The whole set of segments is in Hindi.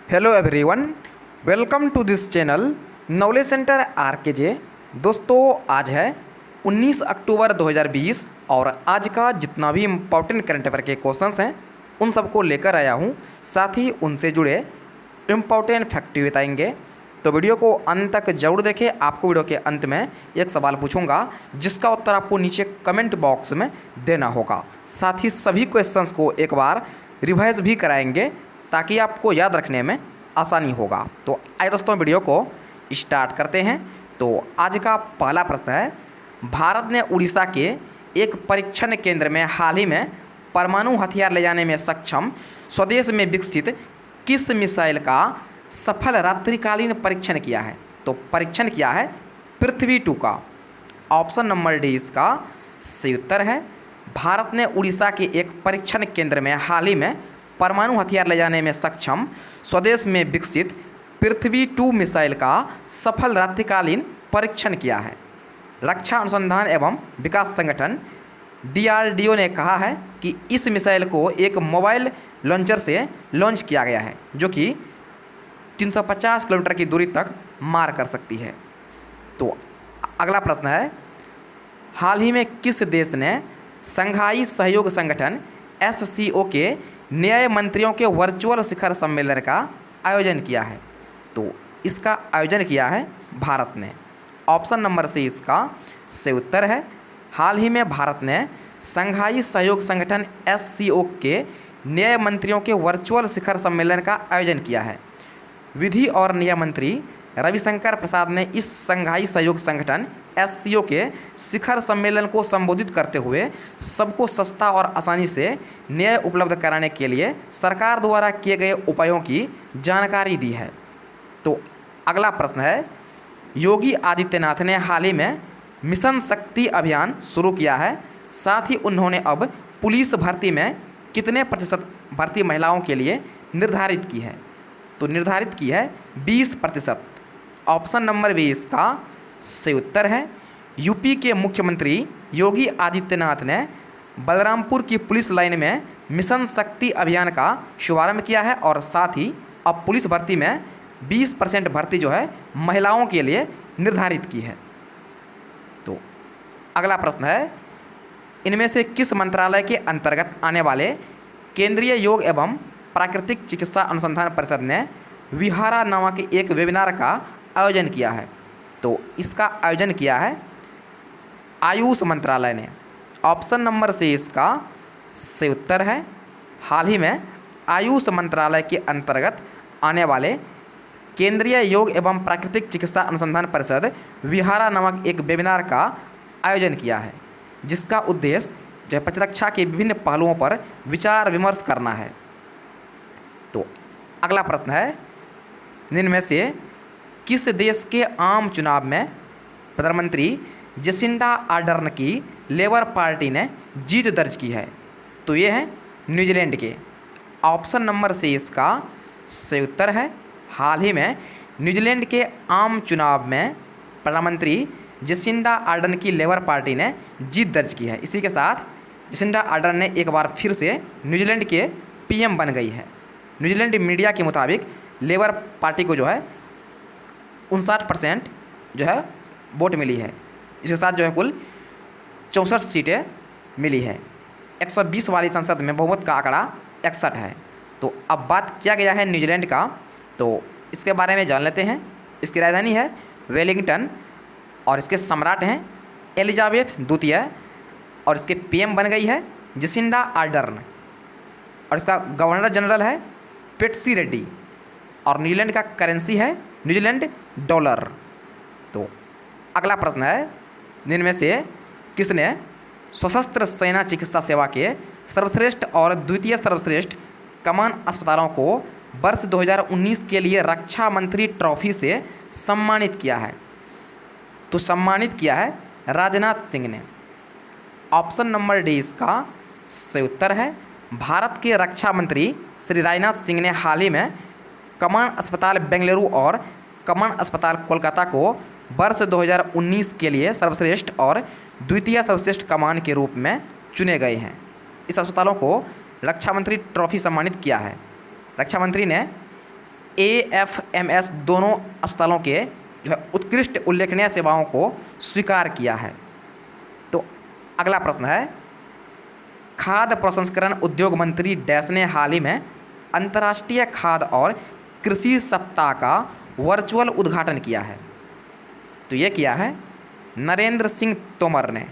Hello everyone, welcome to this channel knowledge centre RKJ. दोस्तों, आज है 19 अक्टूबर 2020 और आज का जितना भी इम्पोर्टेंट करंट अफेयर के क्वेश्चंस हैं उन सबको लेकर आया हूं। साथ ही उनसे जुड़े इम्पोर्टेंट फैक्ट बताएंगे, तो वीडियो को अंत तक जरूर देखें। आपको वीडियो के अंत में एक सवाल पूछूंगा जिसका उत्तर आपको नीचे कमेंट बॉक्स में देना होगा। साथ ही सभी क्वेश्चंस को एक बार रिवाइज भी कराएंगे ताकि आपको याद रखने में आसानी होगा। तो आइए दोस्तों, वीडियो को स्टार्ट करते हैं। तो आज का पहला प्रश्न है, भारत ने उड़ीसा के एक परीक्षण केंद्र में हाल ही में परमाणु हथियार ले जाने में सक्षम स्वदेश में विकसित किस मिसाइल का सफल रात्रिकालीन परीक्षण किया है? तो परीक्षण किया है पृथ्वी-2 का। ऑप्शन नंबर डी इसका सही उत्तर है। भारत ने उड़ीसा के एक परीक्षण केंद्र में हाल ही में परमाणु हथियार ले जाने में सक्षम स्वदेश में विकसित पृथ्वी-2 मिसाइल का सफल रात्रिकालीन परीक्षण किया है। रक्षा अनुसंधान एवं विकास संगठन DRDO ने कहा है कि इस मिसाइल को एक मोबाइल लॉन्चर से लॉन्च किया गया है जो कि 350 किलोमीटर की दूरी तक मार कर सकती है। तो अगला प्रश्न है, हाल ही में किस देश ने शंघाई सहयोग संगठन SCO के न्याय मंत्रियों के वर्चुअल शिखर सम्मेलन का आयोजन किया है? तो इसका आयोजन किया है भारत ने। ऑप्शन नंबर सी इसका सही उत्तर है। हाल ही में भारत ने शंघाई सहयोग संगठन SCO के न्याय मंत्रियों के वर्चुअल शिखर सम्मेलन का आयोजन किया है। विधि और न्याय मंत्री रविशंकर प्रसाद ने इस शंघाई सहयोग संगठन SCO के शिखर सम्मेलन को संबोधित करते हुए सबको सस्ता और आसानी से न्याय उपलब्ध कराने के लिए सरकार द्वारा किए गए उपायों की जानकारी दी है। तो अगला प्रश्न है, योगी आदित्यनाथ ने हाल ही में मिशन शक्ति अभियान शुरू किया है। साथ ही उन्होंने अब पुलिस भर्ती में कितने प्रतिशत भर्ती महिलाओं के लिए निर्धारित की है? तो निर्धारित की है 20%। ऑप्शन नंबर बी इसका सही उत्तर है। यूपी के मुख्यमंत्री योगी आदित्यनाथ ने बलरामपुर की पुलिस लाइन में मिशन शक्ति अभियान का शुभारंभ किया है और साथ ही अब पुलिस भर्ती में 20% भर्ती जो है महिलाओं के लिए निर्धारित की है। तो अगला प्रश्न है, इनमें से किस मंत्रालय के अंतर्गत आने वाले केंद्रीय योग एवं प्राकृतिक चिकित्सा अनुसंधान परिषद ने विहारा नामक एक वेबिनार का आयोजन किया है? तो इसका आयोजन किया है आयुष मंत्रालय ने। ऑप्शन नंबर सी इसका सही उत्तर है। हाल ही में आयुष मंत्रालय के अंतर्गत आने वाले केंद्रीय योग एवं प्राकृतिक चिकित्सा अनुसंधान परिषद विहारा नामक एक वेबिनार का आयोजन किया है जिसका उद्देश्य जो है प्रतिरक्षा के विभिन्न पहलुओं पर विचार विमर्श करना है। तो अगला प्रश्न है, इनमें से किस देश के आम चुनाव में प्रधानमंत्री जेसिंडा आर्डर्न की लेबर पार्टी ने जीत दर्ज की है? तो ये है न्यूजीलैंड के। ऑप्शन नंबर सी इसका सही उत्तर है। हाल ही में न्यूजीलैंड के आम चुनाव में प्रधानमंत्री जेसिंडा आर्डर्न की लेबर पार्टी ने जीत दर्ज की है। इसी के साथ जेसिंडा आर्डर्न ने एक बार फिर से न्यूजीलैंड के PM बन गई है। न्यूजीलैंड मीडिया के मुताबिक लेबर पार्टी को जो है 59% जो है वोट मिली है। इसके साथ जो है कुल 64 सीटें मिली है। 120 वाली संसद में बहुमत का आंकड़ा 61 है। तो अब बात किया गया है न्यूजीलैंड का, तो इसके बारे में जान लेते हैं। इसकी राजधानी है वेलिंगटन और इसके सम्राट हैं एलिजाबेथ द्वितीय और इसके PM बन गई है जेसिंडा आर्डर्न और इसका गवर्नर जनरल है पेट्सी रेड्डी और न्यूजीलैंड का करेंसी है न्यूजीलैंड डॉलर। तो अगला प्रश्न है, इनमें से किसने सशस्त्र सेना चिकित्सा सेवा के सर्वश्रेष्ठ और द्वितीय सर्वश्रेष्ठ कमान अस्पतालों को वर्ष 2019 के लिए रक्षा मंत्री ट्रॉफी से सम्मानित किया है? तो सम्मानित किया है राजनाथ सिंह ने। ऑप्शन नंबर डी इसका सही उत्तर है। भारत के रक्षा मंत्री श्री राजनाथ सिंह ने हाल ही में कमान अस्पताल बेंगलुरु और कमान अस्पताल कोलकाता को वर्ष 2019 के लिए सर्वश्रेष्ठ और द्वितीय सर्वश्रेष्ठ कमान के रूप में चुने गए हैं। इस अस्पतालों को रक्षा मंत्री ट्रॉफी सम्मानित किया है। रक्षा मंत्री ने AFMS दोनों अस्पतालों के जो है उत्कृष्ट उल्लेखनीय सेवाओं को स्वीकार किया है। तो अगला प्रश्न है, खाद्य प्रसंस्करण उद्योग मंत्री डैश ने हाल ही में अंतर्राष्ट्रीय खाद्य और कृषि सप्ताह का वर्चुअल उद्घाटन किया है। तो ये किया है नरेंद्र सिंह तोमर ने।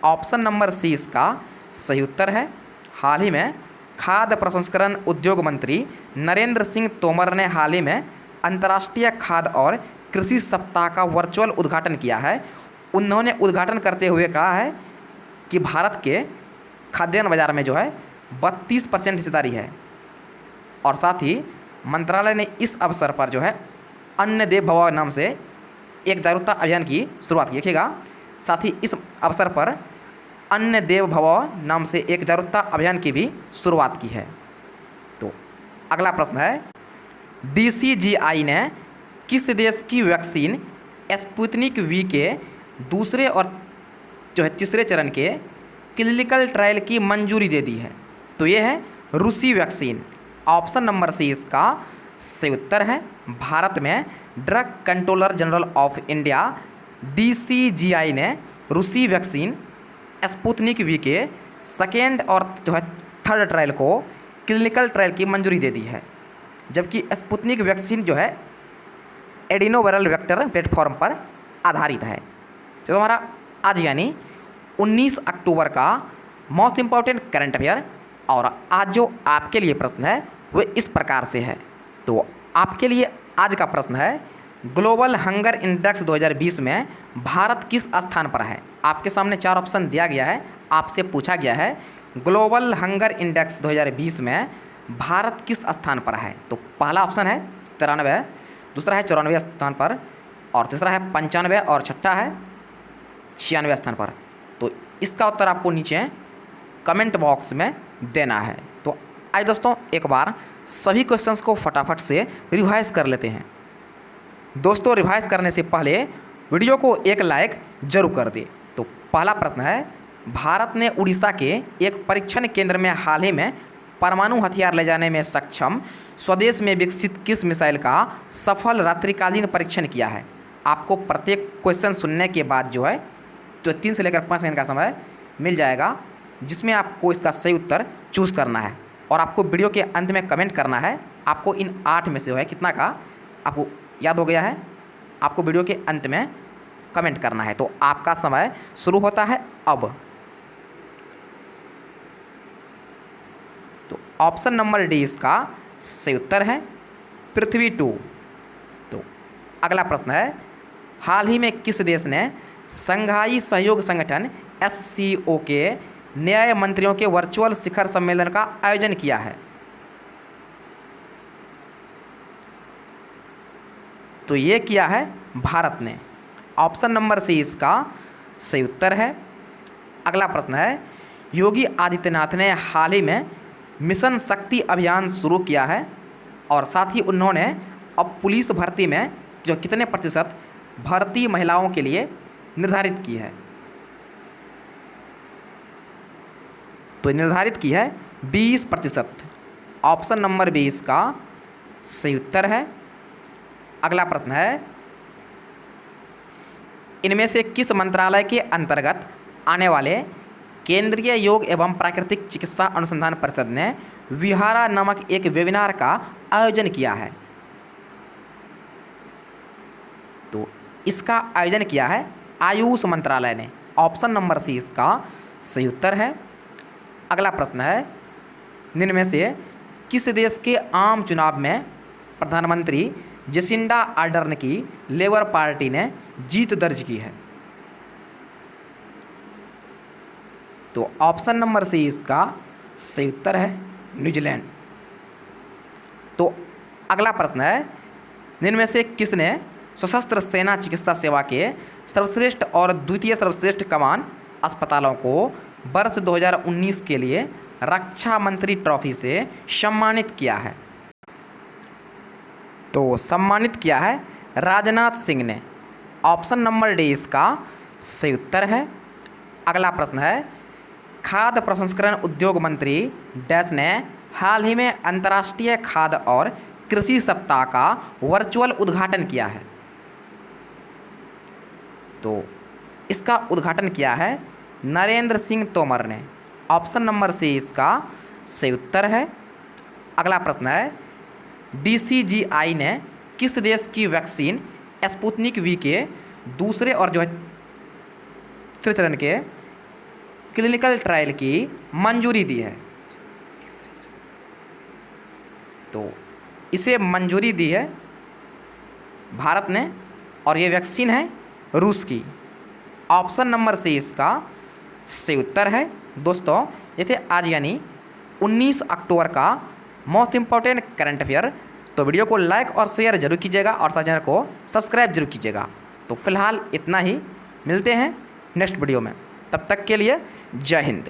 ऑप्शन नंबर सी इसका सही उत्तर है। हाल ही में खाद्य प्रसंस्करण उद्योग मंत्री नरेंद्र सिंह तोमर ने हाल ही में अंतर्राष्ट्रीय खाद्य और कृषि सप्ताह का वर्चुअल उद्घाटन किया है। उन्होंने उद्घाटन करते हुए कहा है कि भारत के खाद्यान्न बाजार में जो है 32% हिस्सेदारी है, और साथ ही मंत्रालय ने इस अवसर पर जो है अन्न देव भव नाम से एक जागरूकता अभियान की शुरुआत की। देखिएगा, साथ ही इस अवसर पर अन्न देव भव नाम से एक जागरूकता अभियान की भी शुरुआत की है। तो अगला प्रश्न है, DCGI ने किस देश की वैक्सीन स्पुतनिक वी के दूसरे और जो है तीसरे चरण के क्लिनिकल ट्रायल की मंजूरी दे दी है? तो ये है रूसी वैक्सीन। ऑप्शन नंबर सी इसका सही उत्तर है। भारत में drug controller general of India DCGI ने रूसी वैक्सीन स्पुतनिक वी के सेकेंड और जो है थर्ड ट्रायल को क्लिनिकल ट्रायल की मंजूरी दे दी है, जबकि स्पुतनिक वैक्सीन जो है एडिनोवायरल वेक्टर प्लेटफॉर्म पर आधारित है। तो हमारा आज यानी 19 अक्टूबर का मोस्ट इम्पॉर्टेंट करंट अफेयर, और आज जो आपके लिए प्रश्न है वो इस प्रकार से है। तो आपके लिए आज का प्रश्न है, ग्लोबल हंगर इंडेक्स 2020 में भारत किस स्थान पर है? आपके सामने 4 ऑप्शन दिया गया है। आपसे पूछा गया है ग्लोबल हंगर इंडेक्स 2020 में भारत किस स्थान पर है? तो पहला ऑप्शन है 93, दूसरा है 94 स्थान पर, और तीसरा है 95, और छठा है 96 स्थान पर। तो इसका उत्तर आपको नीचे कमेंट बॉक्स में देना है। तो आइए दोस्तों एक बार सभी क्वेश्चंस को फटाफट से रिवाइज कर लेते हैं। दोस्तों रिवाइज करने से पहले वीडियो को एक लाइक जरूर कर दे। तो पहला प्रश्न है, भारत ने उड़ीसा के एक परीक्षण केंद्र में हाल ही में परमाणु हथियार ले जाने में सक्षम स्वदेश में विकसित किस मिसाइल का सफल रात्रिकालीन परीक्षण किया है? आपको प्रत्येक क्वेश्चन सुनने के बाद जो है तो 3 से लेकर 5 सेकंड का समय मिल जाएगा, जिसमें आपको इसका सही उत्तर चूज़ करना है, और आपको वीडियो के अंत में कमेंट करना है आपको इन 8 में से जो है कितना का आपको याद हो गया है। आपको वीडियो के अंत में कमेंट करना है। तो आपका समय शुरू होता है अब। तो ऑप्शन नंबर डी इसका सही उत्तर है, पृथ्वी 2। तो अगला प्रश्न है, हाल ही में किस देश ने संघाई सहयोग संगठन SCO के न्याय मंत्रियों के वर्चुअल शिखर सम्मेलन का आयोजन किया है? तो ये किया है भारत ने। ऑप्शन नंबर सी इसका सही उत्तर है। अगला प्रश्न है, योगी आदित्यनाथ ने हाल ही में मिशन शक्ति अभियान शुरू किया है, और साथ ही उन्होंने अब पुलिस भर्ती में जो कितने प्रतिशत भर्ती महिलाओं के लिए निर्धारित की है? तो निर्धारित की है 20%। ऑप्शन नंबर बी इसका सही उत्तर है। अगला प्रश्न है, इनमें से किस मंत्रालय के अंतर्गत आने वाले केंद्रीय योग एवं प्राकृतिक चिकित्सा अनुसंधान परिषद ने विहारा नामक एक वेबिनार का आयोजन किया है? तो इसका आयोजन किया है आयुष मंत्रालय ने। ऑप्शन नंबर सी इसका सही उत्तर है। अगला प्रश्न है, निम्न में से किस देश के आम चुनाव में प्रधानमंत्री जेसिंडा आर्डर्न की लेबर पार्टी ने जीत दर्ज की है? तो ऑप्शन नंबर सी इसका सही उत्तर है, न्यूजीलैंड। तो अगला प्रश्न है, निम्न में से किसने सशस्त्र सेना चिकित्सा सेवा के सर्वश्रेष्ठ और द्वितीय सर्वश्रेष्ठ कमान अस्पतालों को वर्ष 2019 के लिए रक्षा मंत्री ट्रॉफी से सम्मानित किया है? तो सम्मानित किया है राजनाथ सिंह ने। ऑप्शन नंबर डी इसका सही उत्तर है। अगला प्रश्न है, खाद्य प्रसंस्करण उद्योग मंत्री डैश ने हाल ही में अंतर्राष्ट्रीय खाद्य और कृषि सप्ताह का वर्चुअल उद्घाटन किया है? तो इसका उद्घाटन किया है नरेंद्र सिंह तोमर ने। ऑप्शन नंबर सी इसका सही उत्तर है। अगला प्रश्न है, DCGI ने किस देश की वैक्सीन स्पुतनिक वी के दूसरे और जो है तीसरे चरण के क्लिनिकल ट्रायल की मंजूरी दी है? तो इसे मंजूरी दी है भारत ने और ये वैक्सीन है रूस की। ऑप्शन नंबर सी इसका सही उत्तर है। दोस्तों ये थे आज यानी 19 अक्टूबर का मोस्ट इंपॉर्टेंट करंट अफेयर। तो वीडियो को लाइक और शेयर जरूर कीजिएगा और चैनल को सब्सक्राइब जरूर कीजिएगा। तो फिलहाल इतना ही, मिलते हैं नेक्स्ट वीडियो में। तब तक के लिए जय हिंद।